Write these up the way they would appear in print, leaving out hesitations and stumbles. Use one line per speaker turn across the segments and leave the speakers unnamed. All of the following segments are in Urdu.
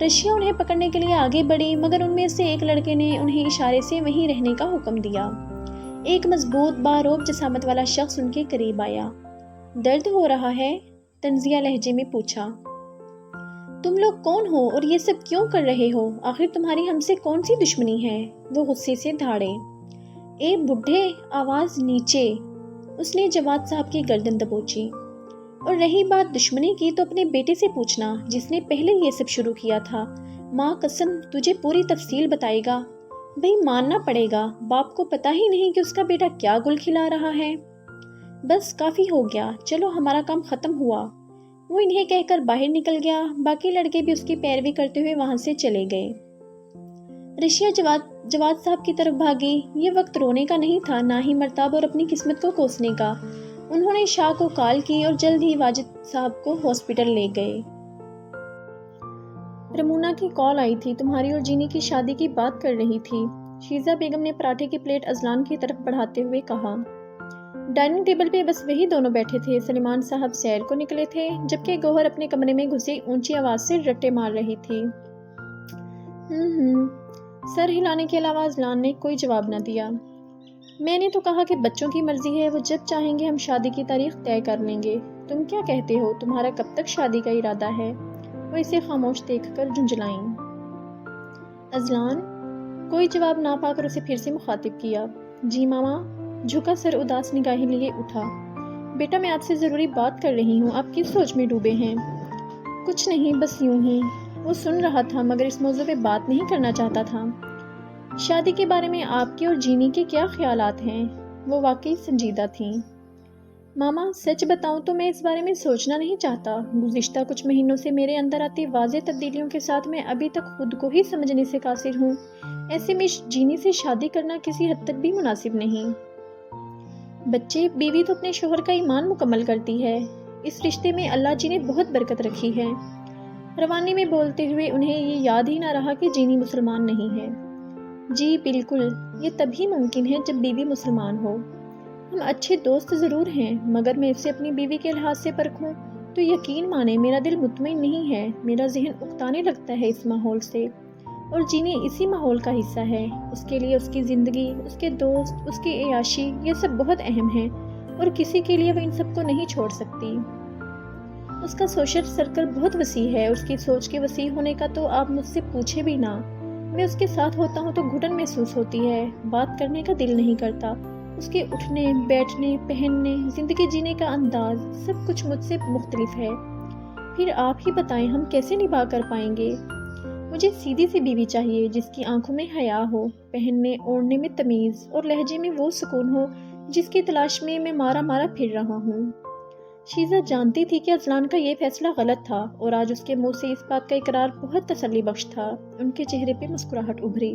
رشیا انہیں پکڑنے کے لیے آگے بڑھی، مگر ان میں سے ایک لڑکے نے انہیں اشارے سے وہیں رہنے کا حکم دیا۔ ایک مضبوط باروب جسامت والا شخص ان کے قریب آیا۔ درد ہو رہا ہے؟ طنزیہ لہجے میں پوچھا۔ تم لوگ کون ہو اور یہ سب کیوں کر رہے ہو؟ آخر تمہاری ہم سے کون سی دشمنی ہے؟ وہ غصے سے دھاڑے۔ اے بڈھے، آواز نیچے، اس نے جواد صاحب کی گردن دبوچی۔ اور رہی بات دشمنی کی تو اپنے بیٹے سے پوچھنا جس نے پہلے یہ سب شروع کیا تھا۔ ماں قسم تجھے پوری تفصیل بتائے گا۔ بھئی ماننا پڑے گا، باپ کو پتہ ہی نہیں کہ اس کا بیٹا کیا گل کھلا رہا ہے۔ بس کافی ہو گیا، چلو ہمارا کام ختم ہوا۔ وہ انہیں کہہ کر باہر نکل گیا۔ باقی لڑکے بھی اس کی پیروی کرتے ہوئے وہاں سے چلے گئے۔ رشیا جواد صاحب کی طرف بھاگی۔ یہ وقت رونے کا نہیں تھا، نہ ہی مرتاب اور اپنی قسمت کو کوسنے کا۔ انہوں نے شاہ کو کال کی اور جلد ہی واجد صاحب کو ہاسپٹل لے گئے۔ رمونا کی کال آئی تھی، تمہاری اور جینی کی شادی کی بات کر رہی تھی، شیزہ بیگم نے پراٹھے کی پلیٹ اذلان کی طرف بڑھاتے ہوئے کہا۔ ڈائننگ ٹیبل پہ بس وہی دونوں بیٹھے تھے۔ سلیمان صاحب سیر کو نکلے تھے، جبکہ گوہر اپنے کمرے میں گھسی اونچی آواز سے رٹے مار رہی تھی۔ سر ہلانے کے علاوہ اذلان نے کوئی جواب نہ دیا۔ میں نے تو کہا کہ بچوں کی مرضی ہے، وہ جب چاہیں گے ہم شادی کی تاریخ طے کر لیں گے۔ تم کیا کہتے ہو؟ تمہارا کب تک شادی کا ارادہ ہے؟ وہ اسے خاموش دیکھ کر جھنجھلائیں۔ اذلان کوئی جواب نہ پا کر اسے پھر سے مخاطب کیا۔ جی ماما، جھکا سر اداس نگاہیں لیے اٹھا۔ بیٹا میں آپ سے ضروری بات کر رہی ہوں، آپ کس سوچ میں ڈوبے ہیں؟ کچھ نہیں، بس یوں ہی۔ وہ سن رہا تھا مگر اس موضوع پہ بات نہیں کرنا چاہتا تھا۔ شادی کے بارے میں آپ کے اور جینی کے کیا خیالات ہیں؟ وہ واقعی سنجیدہ تھیں۔ ماما سچ بتاؤں تو میں اس بارے میں سوچنا نہیں چاہتا۔ گزشتہ کچھ مہینوں سے میرے اندر آتی واضح تبدیلیوں کے ساتھ میں ابھی تک خود کو ہی سمجھنے سے قاصر ہوں۔ ایسے میں جینی سے شادی کرنا کسی حد تک بھی مناسب نہیں۔ بچے بیوی تو اپنے شوہر کا ایمان مکمل کرتی ہے۔ اس رشتے میں اللہ جی نے بہت برکت رکھی ہے۔ روانی میں بولتے ہوئے انہیں یہ یاد ہی نہ رہا کہ جینی مسلمان نہیں ہے۔ جی بالکل، یہ تبھی ممکن ہے جب بیوی مسلمان ہو۔ ہم اچھے دوست ضرور ہیں، مگر میں اسے اپنی بیوی کے لحاظ سے پرکھوں تو یقین مانے میرا دل مطمئن نہیں ہے، میرا ذہن اکتانے لگتا ہے اس ماحول سے، اور جینی اسی ماحول کا حصہ ہے۔ اس کے لیے اس کی زندگی، اس کے دوست، اس کی عیاشی، یہ سب بہت اہم ہے، اور کسی کے لیے وہ ان سب کو نہیں چھوڑ سکتی۔ اس کا سوشل سرکل بہت وسیع ہے، اس کی سوچ کے وسیع ہونے کا تو آپ مجھ سے پوچھے بھی نہ۔ میں اس کے ساتھ ہوتا ہوں تو گھٹن محسوس ہوتی ہے، بات کرنے کا دل نہیں کرتا۔ اس کے اٹھنے، بیٹھنے، پہننے، زندگی جینے کا انداز، سب کچھ مجھ سے مختلف ہے۔ پھر آپ ہی بتائیں ہم کیسے نبھا کر پائیں گے؟ مجھے سیدھی سی بیوی چاہیے جس کی آنکھوں میں حیا ہو، پہننے اوڑھنے میں تمیز، اور لہجے میں وہ سکون ہو جس کی تلاش میں میں مارا مارا پھر رہا ہوں۔ شیزہ جانتی تھی کہ اذلان کا یہ فیصلہ غلط تھا، اور آج اس کے منہ سے اس بات کا اقرار بہت تسلی بخش تھا۔ ان کے چہرے پہ مسکراہٹ ابھری۔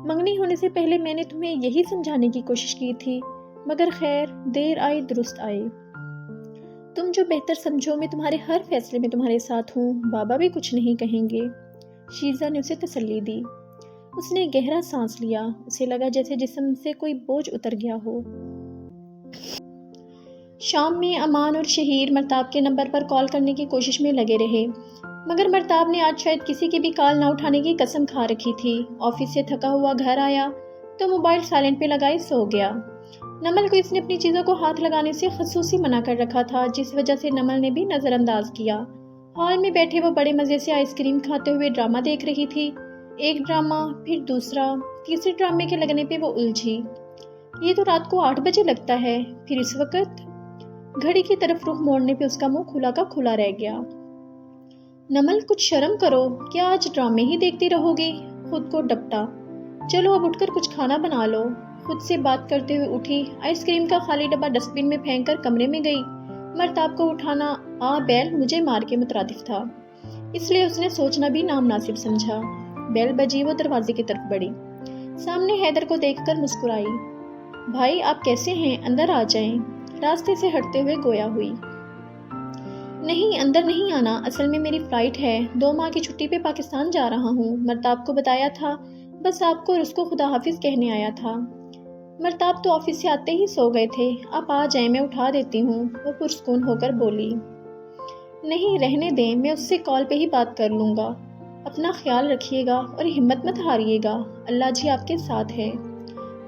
منگنی ہونے سے پہلے میں نے تمہیں یہی سمجھانے کی کوشش کی تھی، مگر خیر دیر آئی درست آئی۔ تم جو بہتر سمجھو، میں تمہارے ہر فیصلے میں تمہارے ساتھ ہوں، بابا بھی کچھ نہیں کہیں گے۔ شیزہ نے اسے تسلی دی۔ اس نے گہرا سانس لیا، اسے لگا جیسے جسم سے کوئی بوجھ اتر گیا ہو۔ شام میں امان اور شہیر مرتاب کے نمبر پر کال کرنے کی کوشش میں لگے رہے، مگر مرتاب نے آج شاید کسی کی بھی کال نہ اٹھانے کی قسم کھا رکھی تھی۔ آفس سے تھکا ہوا گھر آیا تو موبائل سائلنٹ پہ لگائے سو گیا۔ نمل کو اس نے اپنی چیزوں کو ہاتھ لگانے سے خصوصی منع کر رکھا تھا، جس وجہ سے نمل نے بھی نظر انداز کیا۔ ہال میں بیٹھے وہ بڑے مزے سے آئس کریم کھاتے ہوئے ڈرامہ دیکھ رہی تھی۔ ایک ڈرامہ، پھر دوسرا، تیسرے ڈرامے کے لگنے پہ وہ الجھی۔ یہ تو رات کو 8 بجے لگتا ہے، پھر اس وقت؟ گھڑی کی طرف رخ موڑنے پہ اس کا منہ کھلا کا کھلا رہ گیا۔ نمل کچھ شرم کرو، کیا آج ڈرامے ہی دیکھتی رہو گی؟ خود کو ڈپٹا۔ چلو اب اٹھ کر کچھ کھانا بنا لو۔ خود سے بات کرتے ہوئے اٹھی، آئس کریم کا خالی ڈبہ ڈسٹ بن میں پھینک کر کمرے میں گئی۔ مرتاب کو اٹھانا بیل مجھے مار کے مترادف تھا، اس لیے اس نے سوچنا بھی نامناسب سمجھا۔ بیل بجی، وہ دروازے کی طرف بڑھی، سامنے حیدر کو دیکھ کر مسکرائی۔ بھائی آپ کیسے ہیں؟ اندر آ جائیں۔ راستے سے ہٹتے ہوئے گویا ہوئی۔ نہیں اندر نہیں آنا، اصل میں میری فلائٹ ہے، 2 ماہ کی چھٹی پہ پاکستان جا رہا ہوں۔ مرتاب کو بتایا تھا، بس آپ کو اور اس کو خدا حافظ کہنے آیا تھا۔ مرتاب تو آفس سے آتے ہی سو گئے تھے، آپ آ جائیں میں اٹھا دیتی ہوں، وہ پرسکون ہو کر بولی۔ نہیں رہنے دیں، میں اس سے کال پہ ہی بات کر لوں گا۔ اپنا خیال رکھیے گا اور ہمت مت ہاریے گا، اللہ جی آپ کے ساتھ ہے۔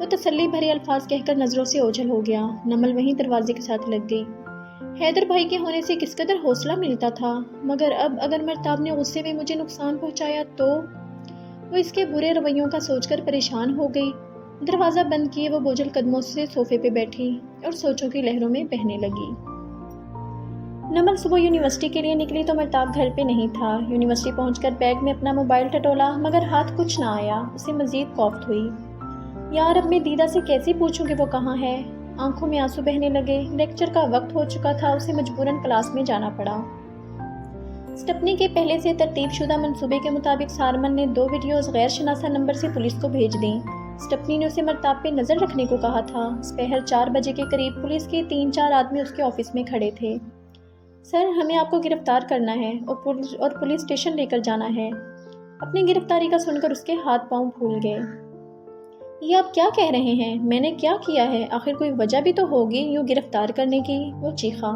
وہ تسلی بھرے الفاظ کہہ کر نظروں سے اوجھل ہو گیا۔ نمل وہیں دروازے کے ساتھ لگ گئی۔ حیدر بھائی کے ہونے سے کس قدر حوصلہ ملتا تھا، مگر اب اگر مرتاب نے غصے میں مجھے نقصان پہنچایا تو؟ وہ اس کے برے رویوں کا سوچ کر پریشان ہو گئی۔ دروازہ بند کیے وہ بوجھل قدموں سے صوفے پہ بیٹھی اور سوچوں کی لہروں میں بہنے لگی۔ نمل صبح یونیورسٹی کے لیے نکلی تو مرتاب گھر پہ نہیں تھا۔ یونیورسٹی پہنچ کر بیگ میں اپنا موبائل ٹٹولا مگر ہاتھ کچھ نہ آیا۔ اسے مزید کوفت ہوئی۔ یار اب میں دیدہ سے کیسے پوچھوں کہ وہ کہاں ہے؟ آنکھوں میں آنسو بہنے لگے۔ لیکچر کا وقت ہو چکا تھا، اسے مجبوراً کلاس میں جانا پڑا۔ اسٹپنی کے پہلے سے ترتیب شدہ منصوبے کے مطابق سارمن نے 2 ویڈیوز غیر شناسہ نمبر سے پولیس کو بھیج دیں۔ اسٹپنی نے اسے مرتاب پہ نظر رکھنے کو کہا تھا۔ سپہر 4 بجے کے قریب پولیس کے 3-4 آدمی اس کے آفس میں کھڑے تھے۔ سر، ہمیں آپ کو گرفتار کرنا ہے اور پولیس اسٹیشن لے کر جانا ہے۔ اپنی گرفتاری کا سن کر اس کے ہاتھ پاؤں پھول گئے۔ یہ آپ کیا کہہ رہے ہیں؟ میں نے کیا کیا ہے؟ آخر کوئی وجہ بھی تو ہوگی یوں گرفتار کرنے کی، وہ چیخا۔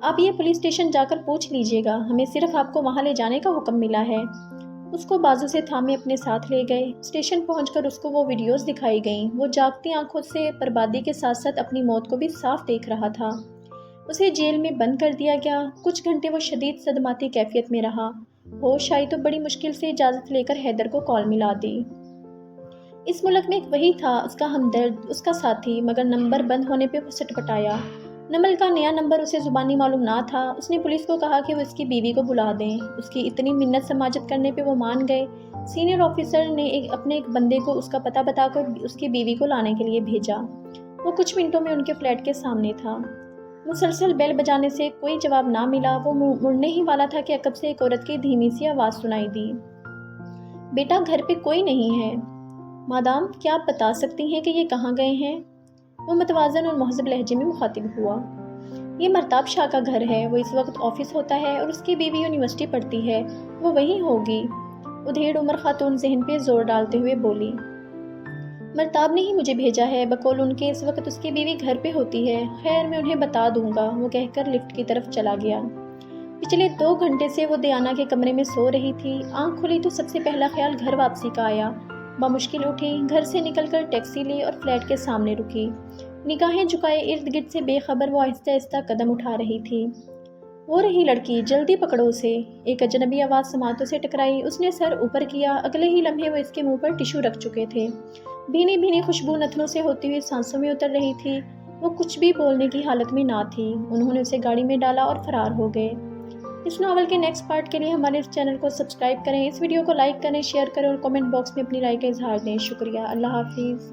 آپ یہ پولیس اسٹیشن جا کر پوچھ لیجئے گا، ہمیں صرف آپ کو وہاں لے جانے کا حکم ملا ہے۔ اس کو بازو سے تھامے اپنے ساتھ لے گئے۔ اسٹیشن پہنچ کر اس کو وہ ویڈیوز دکھائی گئیں۔ وہ جاگتی آنکھوں سے بربادی کے ساتھ ساتھ اپنی موت کو بھی صاف دیکھ رہا تھا۔ اسے جیل میں بند کر دیا گیا۔ کچھ گھنٹے وہ شدید صدماتی کیفیت میں رہا۔ ہوش آئی تو بڑی مشکل سے اجازت لے کر حیدر کو کال ملا دی۔ اس ملک میں ایک وہی تھا، اس کا ہمدرد، اس کا ساتھی، مگر نمبر بند ہونے پہ وہ سٹپٹایا۔ نمل کا نیا نمبر اسے زبانی معلوم نہ تھا۔ اس نے پولیس کو کہا کہ وہ اس کی بیوی کو بلا دیں۔ اس کی اتنی منت سماجت کرنے پہ وہ مان گئے۔ سینئر آفیسر نے اپنے ایک بندے کو اس کا پتہ بتا کر اس کی بیوی کو لانے کے لیے بھیجا۔ وہ کچھ منٹوں میں ان کے فلیٹ کے سامنے تھا۔ مسلسل بیل بجانے سے کوئی جواب نہ ملا۔ وہ مڑنے ہی والا تھا کہ عقب سے ایک عورت کی دھیمی سی آواز سنائی دی۔ بیٹا، گھر پہ کوئی نہیں ہے۔ مادام، کیا آپ بتا سکتی ہیں کہ یہ کہاں گئے ہیں؟ وہ متوازن اور مہذب لہجے میں مخاطب ہوا۔ یہ مرتاب شاہ کا گھر ہے، وہ اس وقت آفس ہوتا ہے اور اس کی بیوی یونیورسٹی پڑھتی ہے، وہ وہیں ہوگی۔ ادھیڑ عمر خاتون ذہن پہ زور ڈالتے ہوئے بولی۔ مرتاب نے ہی مجھے بھیجا ہے، بقول ان کے اس وقت اس کی بیوی گھر پہ ہوتی ہے۔ خیر، میں انہیں بتا دوں گا، وہ کہہ کر لفٹ کی طرف چلا گیا۔ پچھلے 2 گھنٹے سے وہ دیانا کے کمرے میں سو رہی تھی۔ آنکھ کھلی تو سب سے پہلا خیال گھر واپسی کا آیا۔ بمشکل اٹھی، گھر سے نکل کر ٹیکسی لی اور فلیٹ کے سامنے رکی۔ نگاہیں جھکائے ارد گرد سے بے خبر وہ آہستہ آہستہ قدم اٹھا رہی تھی۔ وہ رہی لڑکی، جلدی پکڑو اسے، ایک اجنبی آواز سماعتوں سے ٹکرائی۔ اس نے سر اوپر کیا۔ اگلے ہی لمحے وہ اس کے منہ پر ٹشو رکھ چکے تھے۔ بھینی بھینی خوشبو نتنوں سے ہوتی ہوئی سانسوں میں اتر رہی تھی۔ وہ کچھ بھی بولنے کی حالت میں نہ تھی۔ انہوں نے اسے گاڑی میں ڈالا اور فرار ہو گئے۔ اس ناول کے نیکسٹ پارٹ کے لیے ہمارے اس چینل کو سبسکرائب کریں، اس ویڈیو کو لائک کریں، شیئر کریں اور کمنٹ باکس میں اپنی رائے کا اظہار دیں۔ شکریہ۔ اللہ حافظ۔